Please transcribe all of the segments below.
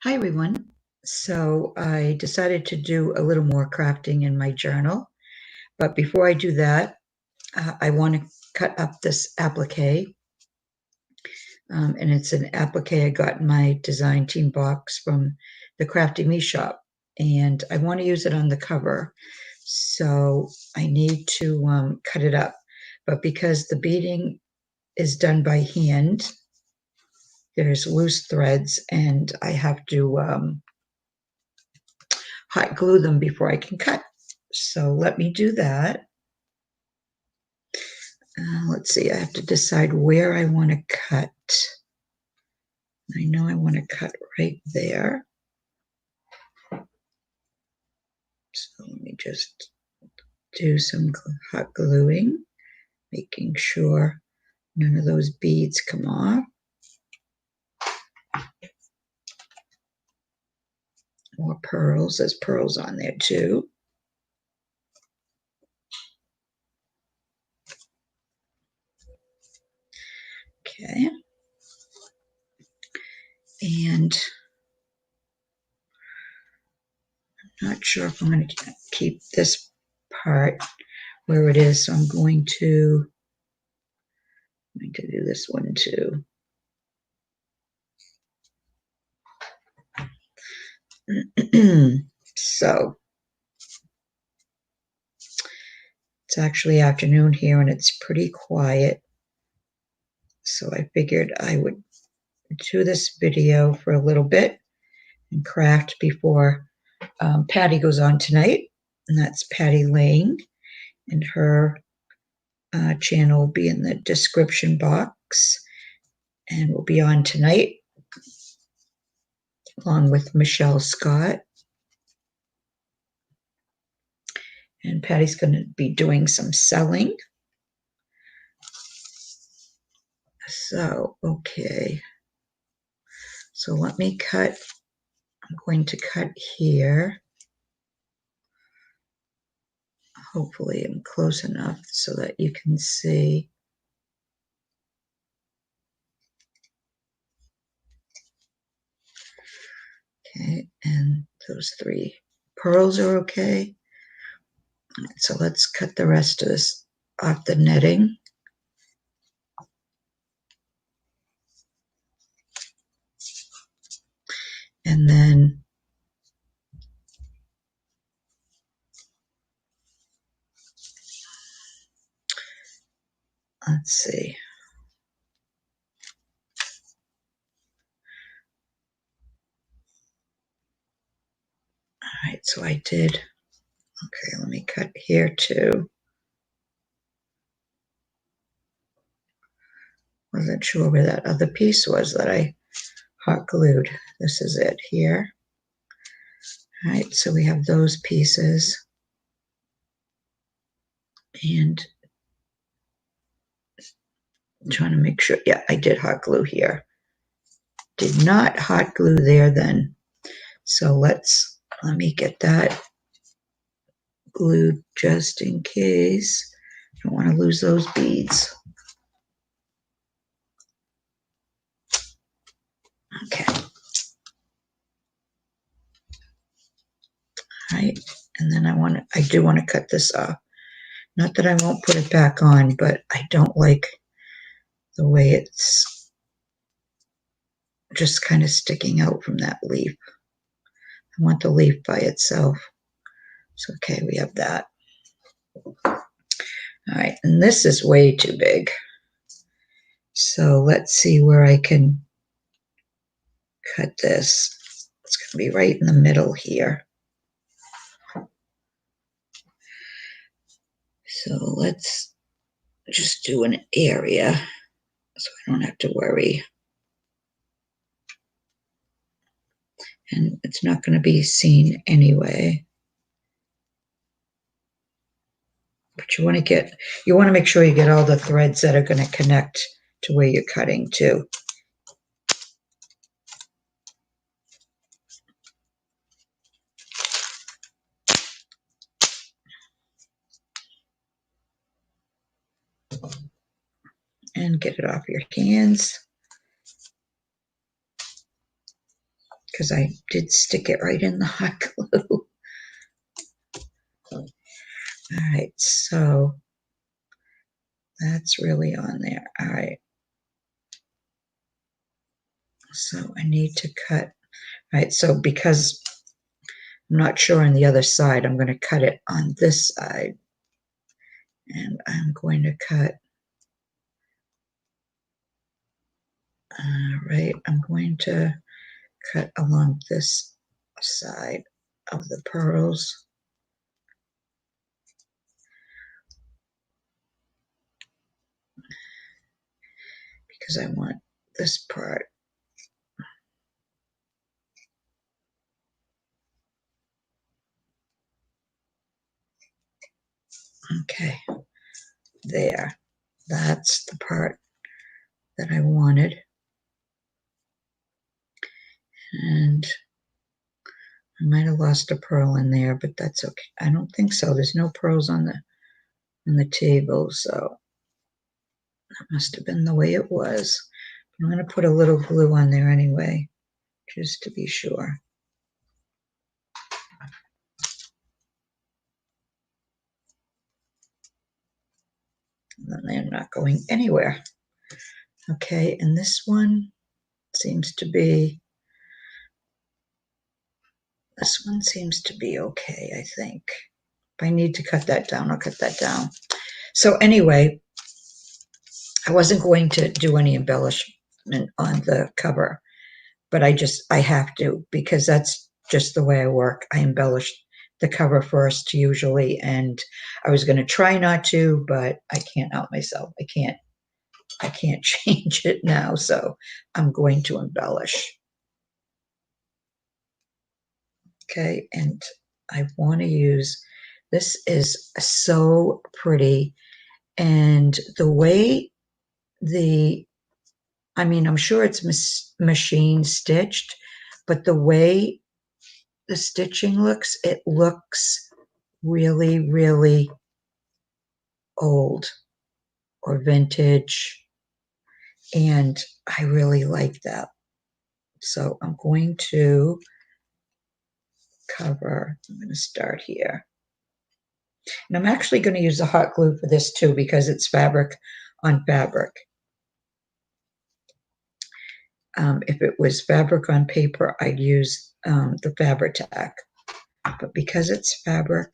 Hi everyone. So I decided to do a little more crafting in my journal, but before I do that, I want to cut up this applique, and it's an applique I got in my design team box from the Crafty Me shop, and I want to use it on the cover, so I need to cut it up, but because the beading is done by hand, there's loose threads, and I have to hot glue them before I can cut. So let me do that. Let's see, I have to decide where I want to cut. I know I want to cut right there. So let me just do some hot gluing, making sure none of those beads come off. More pearls, there's pearls on there too. Okay. And I'm not sure if I'm going to keep this part where it is, so I'm going to do this one too. So it's actually afternoon here and it's pretty quiet. So I figured I would do this video for a little bit and craft before Patty goes on tonight. And that's Patty Lane, and her channel will be in the description box. And we'll be on tonight along with Michelle Scott. And Patty's going to be doing some selling. So, okay. So let me cut. I'm going to cut here. Hopefully I'm close enough so that you can see. Okay, and those three pearls are okay. All right, so let's cut the rest of this off the netting. And then let's see. All right, so I did. Okay, let me cut here too. Wasn't sure where that other piece was that I hot glued. This is it here. All right, so we have those pieces. And I'm trying to make sure. Yeah, I did hot glue here. Did not hot glue there then. So let me get that glued just in case. Don't want to lose those beads. Okay. All right. And then I do want to cut this off. Not that I won't put it back on, but I don't like the way it's just kind of sticking out from that leaf. I want the leaf by itself. So, okay, we have that. All right, and this is way too big. So let's see where I can cut this. It's going to be right in the middle here. So let's just do an area so I don't have to worry. And it's not going to be seen anyway. But you want to make sure you get all the threads that are going to connect to where you're cutting too. And get it off your hands. because I did stick it right in the hot glue. All right, so that's really on there. All right. So I need to cut. All right, so because I'm not sure on the other side, I'm going to cut it on this side. And I'm going to cut, right, I'm going to cut along this side of the pearls. Because I want this part. Okay, there. That's the part that I wanted. And I might have lost a pearl in there, but that's okay. I don't think so. There's no pearls on the table, so that must have been the way it was. I'm going to put a little glue on there anyway, just to be sure. And then they're not going anywhere. Okay, and this one seems to be okay, I think. If I need to cut that down, I'll cut that down. So anyway, I wasn't going to do any embellishment on the cover, but I have to, because that's just the way I work. I embellish the cover first usually, and I was going to try not to, but I can't help myself. I can't change it now, so I'm going to embellish. Okay, and I want to use, this is so pretty, and the way I'm sure it's machine stitched, but the way the stitching looks, it looks really, really old or vintage, and I really like that. So I'm going to cover, I'm going to start here. And I'm actually going to use the hot glue for this too, because it's fabric on fabric. If it was fabric on paper, I'd use the Fabri-Tac. But because it's fabric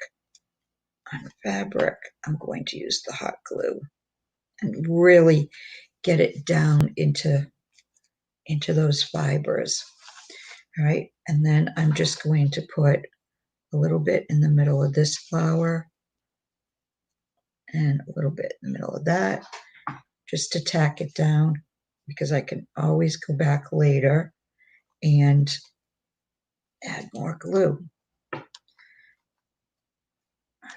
on fabric, I'm going to use the hot glue and really get it down into those fibers. All right, and then I'm just going to put a little bit in the middle of this flower and a little bit in the middle of that, just to tack it down, because I can always go back later and add more glue. All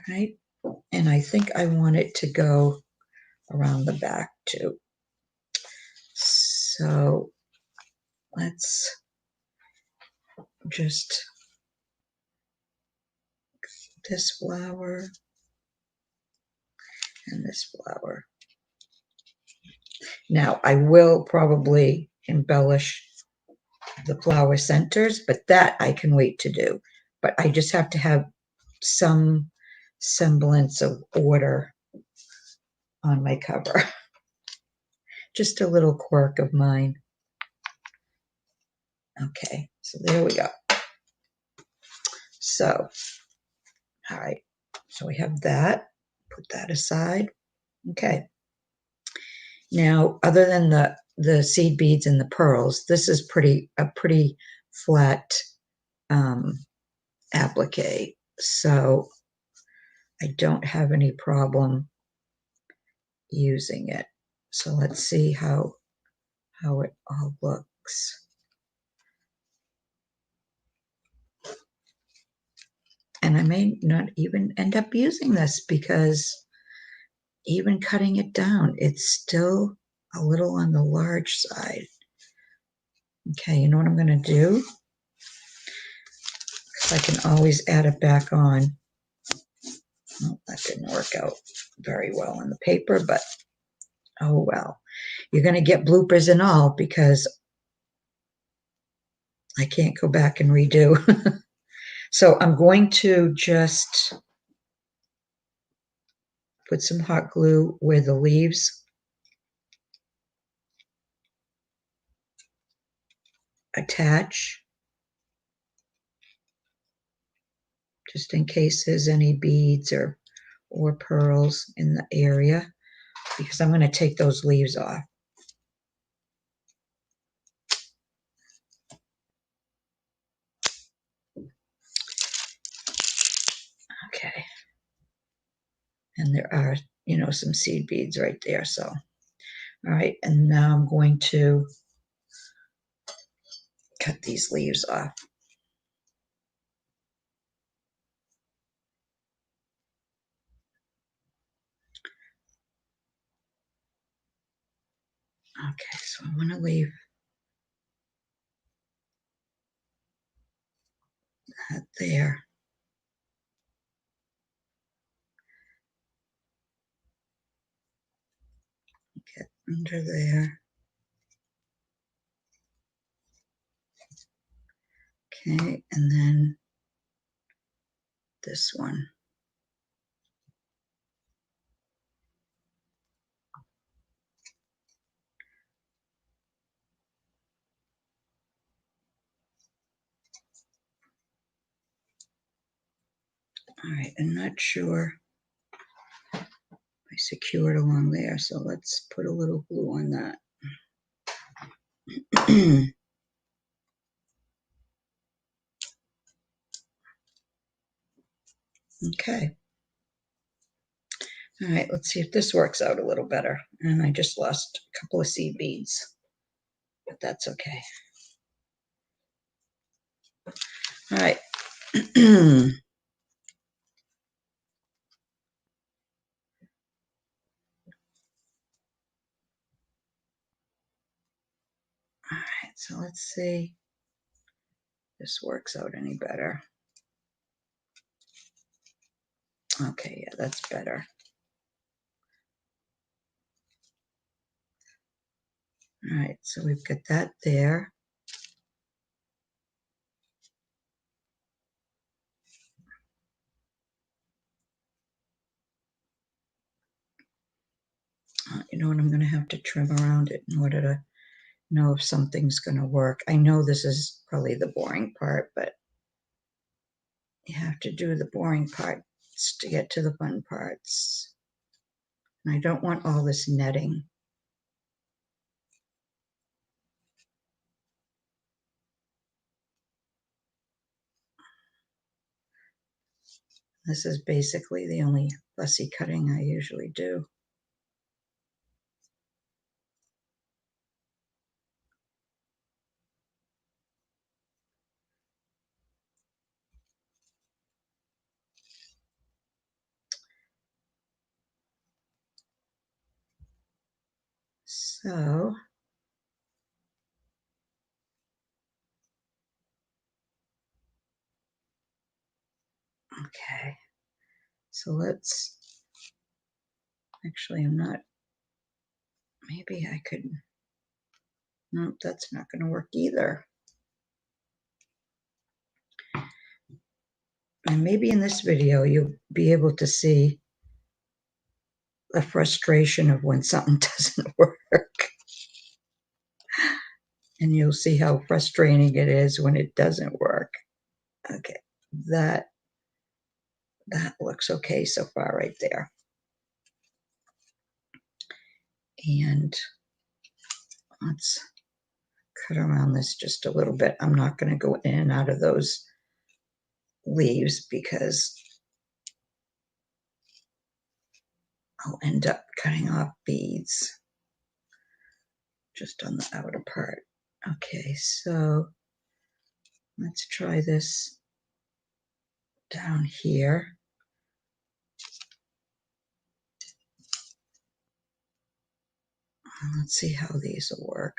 right, and I think I want it to go around the back too. So let's just this flower and this flower. Now I will probably embellish the flower centers, but that I can wait to do. But I just have to have some semblance of order on my cover. Just a little quirk of mine. Okay, so there we go. So, all right, so we have that. Put that aside. Okay. Now, other than the seed beads and the pearls, this is a pretty flat applique. So I don't have any problem using it. So let's see how it all looks. And I may not even end up using this, because even cutting it down, it's still a little on the large side. Okay, you know what I'm going to do? Because I can always add it back on. Well, that didn't work out very well on the paper, but oh well. You're going to get bloopers and all, because I can't go back and redo. So I'm going to just put some hot glue where the leaves attach, just in case there's any beads or pearls in the area, because I'm going to take those leaves off. Okay. And there are, some seed beads right there. So, all right. And now I'm going to cut these leaves off. Okay. So I want to leave that there. Get under there. Okay. And then this one. All right. I'm not sure I secured along there. So let's put a little glue on that. Okay. All right, let's see if this works out a little better. And I just lost a couple of seed beads, but that's okay. All right. All right, so let's see if this works out any better. Okay, yeah, that's better. All right, so we've got that there. You know what, I'm going to have to trim around it in order to know if something's going to work. I know this is probably the boring part, but you have to do the boring parts to get to the fun parts. And I don't want all this netting. This is basically the only fussy cutting I usually do. So, okay. So actually, I'm not, maybe I could, nope, that's not going to work either. And maybe in this video, you'll be able to see the frustration of when something doesn't work. And you'll see how frustrating it is when it doesn't work. Okay, that looks okay so far right there. And let's cut around this just a little bit. I'm not going to go in and out of those leaves because I'll end up cutting off beads just on the outer part. Okay, so let's try this down here. Let's see how these will work.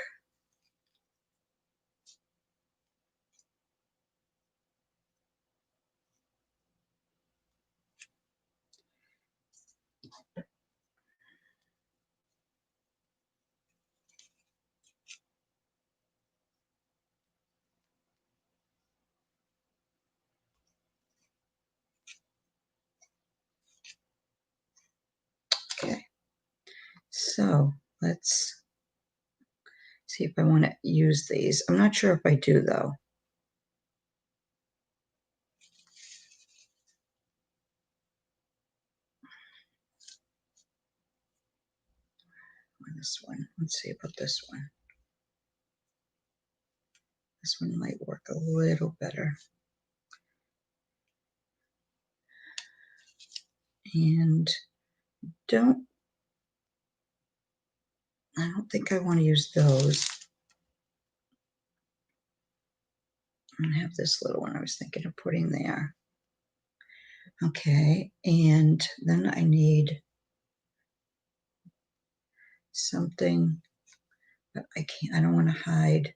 So let's see if I want to use these. I'm not sure if I do though. This one, let's see about this one. This one might work a little better. And I don't think I want to use those. I have this little one I was thinking of putting there. Okay, and then I need something, but I don't want to hide.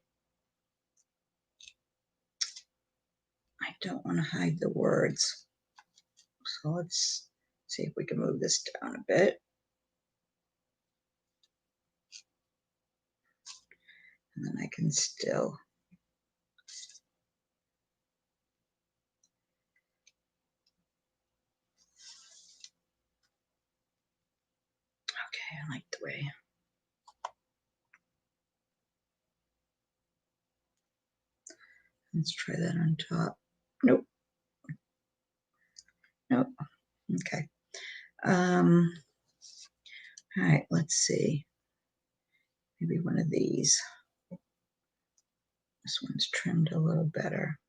I don't want to hide the words. So let's see if we can move this down a bit. And then I can still. Okay, I like the way. Let's try that on top. Nope. Nope. Okay. All right, let's see. Maybe one of these. This one's trimmed a little better.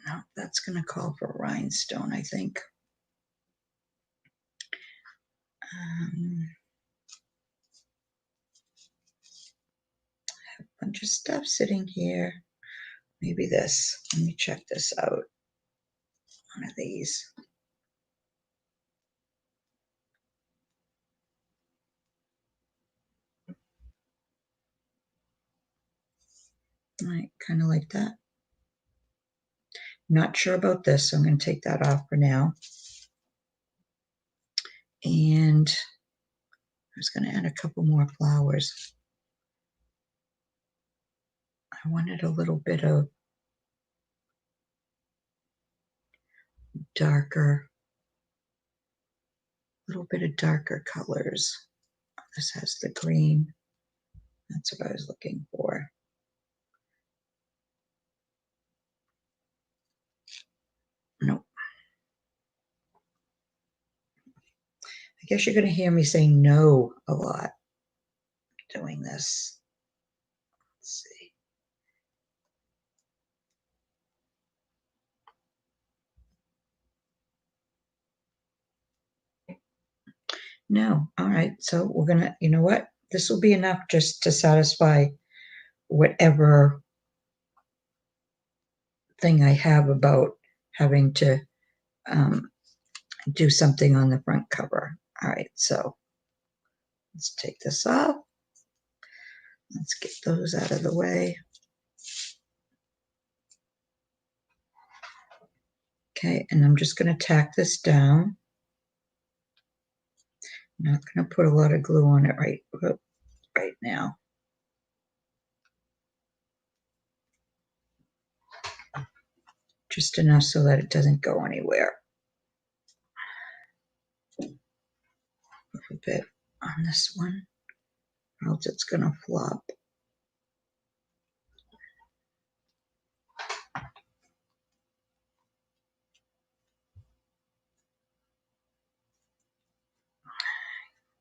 No, that's going to call for rhinestone, I think. A bunch of stuff sitting here. Maybe this. Let me check this out. One of these. Right, kind of like that. Not sure about this, so I'm going to take that off for now. And I was going to add a couple more flowers. I wanted a little bit of darker colors. This has the green. That's what I was looking for. Nope. I guess you're going to hear me say no a lot doing this. Let's see. No. All right. So we're going to, you know what? This will be enough just to satisfy whatever thing I have about having to do something on the front cover. All right. So let's take this off. Let's get those out of the way. Okay. And I'm just going to tack this down. I'm not going to put a lot of glue on it right now. Just enough so that it doesn't go anywhere. A bit on this one, or else it's going to flop.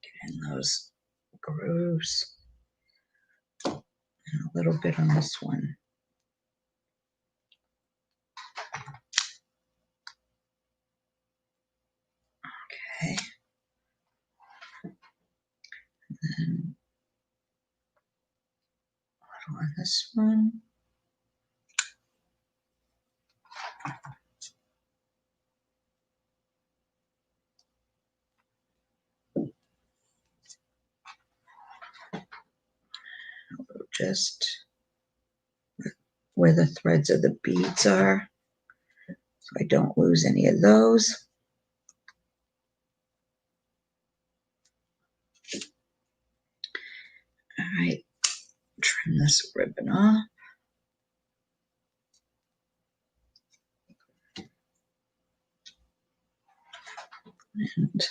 Get in those grooves. And a little bit on this one. Okay. And then a little on this one. Just where the threads of the beads are, so I don't lose any of those. All right, trim this ribbon off. And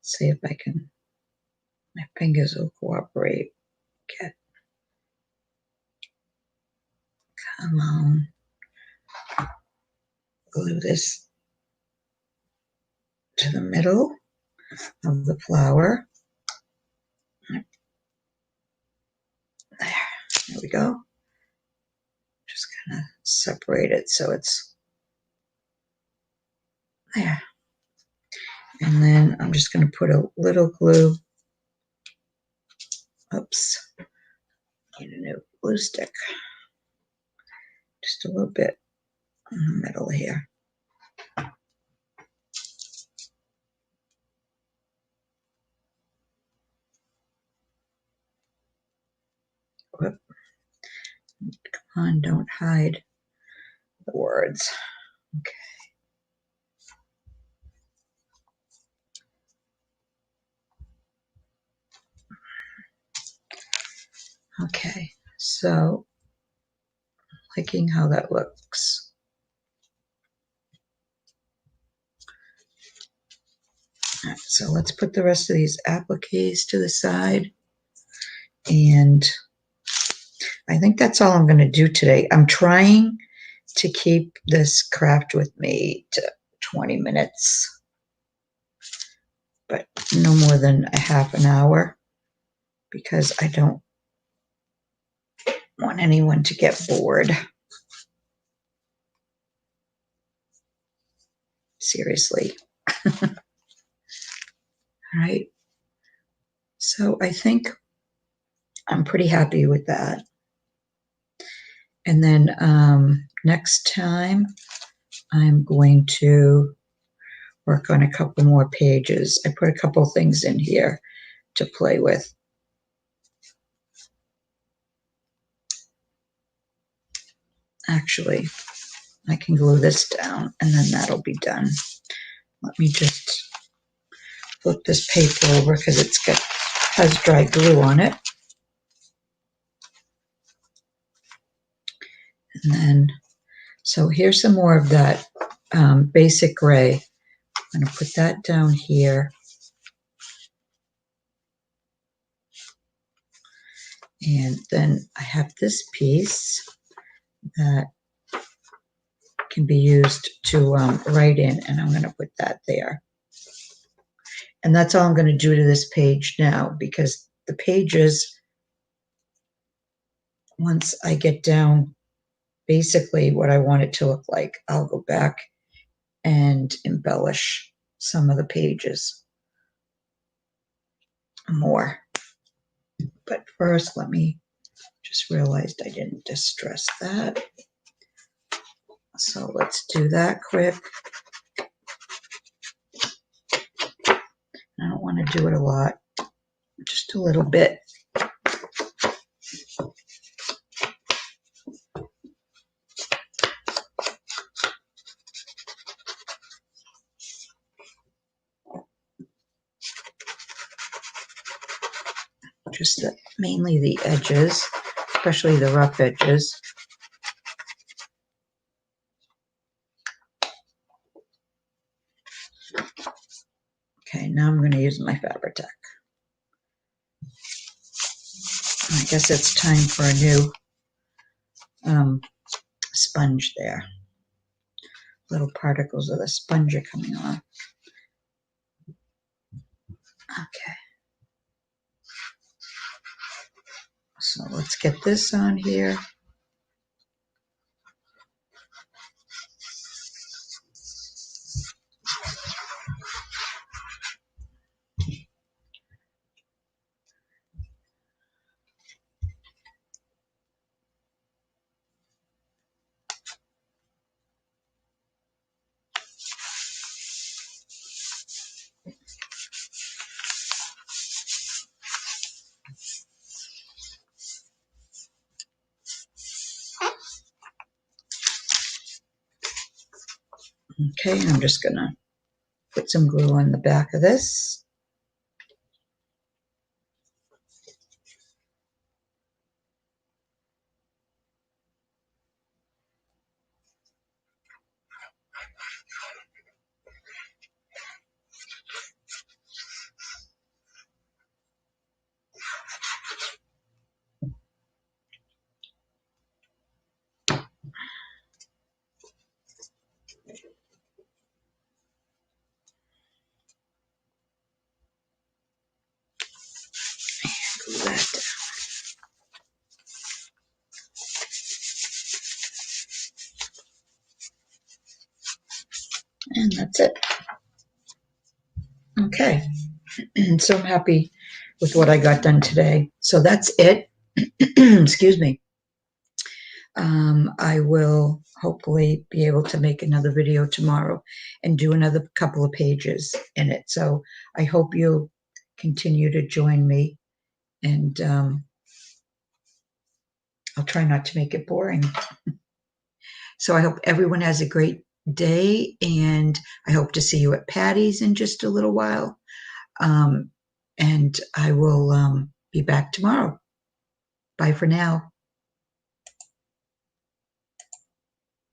see if I can, my fingers will cooperate. Get, come on. Glue this to the middle of the flower. There we go. Just kind of separate it so it's there. And then I'm just going to put a little glue. Oops. Need a new glue stick. Just a little bit in the middle here. Whoop. Come on, don't hide the words. Okay, so liking how that looks. All right, so let's put the rest of these appliques to the side. And I think that's all I'm going to do today. I'm trying to keep this craft with me to 20 minutes, but no more than a half an hour, because I don't want anyone to get bored. Seriously. All right. So I think I'm pretty happy with that. And then next time I'm going to work on a couple more pages. I put a couple things in here to play with. Actually, I can glue this down and then that'll be done. Let me just flip this paper over because has dry glue on it. And then, so here's some more of that basic gray. I'm going to put that down here. And then I have this piece that can be used to write in, and I'm going to put that there. And that's all I'm going to do to this page now, because the pages, once I get down basically what I want it to look like, I'll go back and embellish some of the pages more. But first, let me just realized I didn't distress that. So let's do that quick. I don't want to do it a lot, just a little bit. Just mainly the edges, especially the rough edges. Okay, now I'm going to use my Fabri-Tac. I guess it's time for a new sponge there. Little particles of the sponge are coming off. Okay. So let's get this on here. Okay, I'm just going to put some glue on the back of this. okay. So I'm happy with what I got done today. So that's it. Excuse me. I will hopefully be able to make another video tomorrow and do another couple of pages in it. So I hope you'll continue to join me, and I'll try not to make it boring. So I hope everyone has a great day, and I hope to see you at Patty's in just a little while. And I will be back tomorrow. Bye for now.